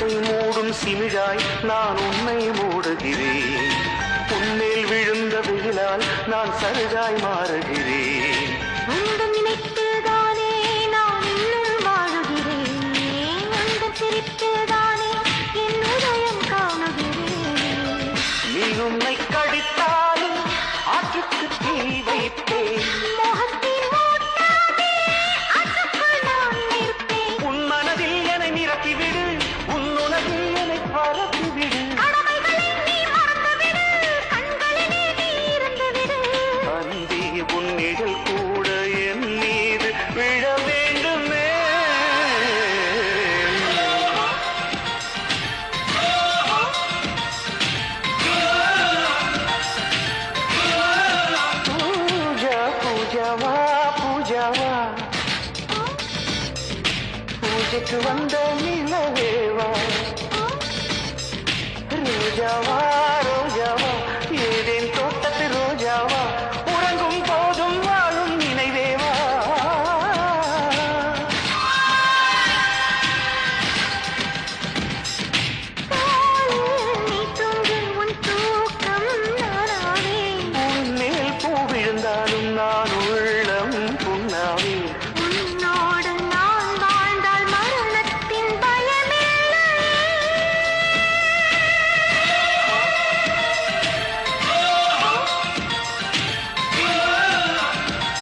உலகை மூடும் சிமிழாய் நான் உன்னை மூடுகிறேன். உன்மேல் விழுந்த வெயிலால் நான் சருகாய் மாறுகிறேன். உந்தன் நினைத்துதானே நான் இன்னும் வாழுகிறேன். உந்தன் சிரித்துதானே என் உதயம் காணுகிறேன். நீ உன்னை கடித்தாலும் ஆற்றுக்கு தீ வைப்பேன். மோகத்தின் ஓட்டாதே, ஆற்றுக்குள் நான் நிற்பேன். உன் மனதில் என்னை நிரப்பிவிடு, உன் உணவில் என்னை பரப்பிவிடு. கடமைகளை நீ மறந்துவிடு, கண்களிலே நீ இருந்துவிடு. அன்பே உன் நிழல் கூட என் மீது விழ வேண்டுமே. பூஜா பூஜாவா பூஜாவா, பூஜைக்கு வந்த நிலவேவா, ரோஜாவா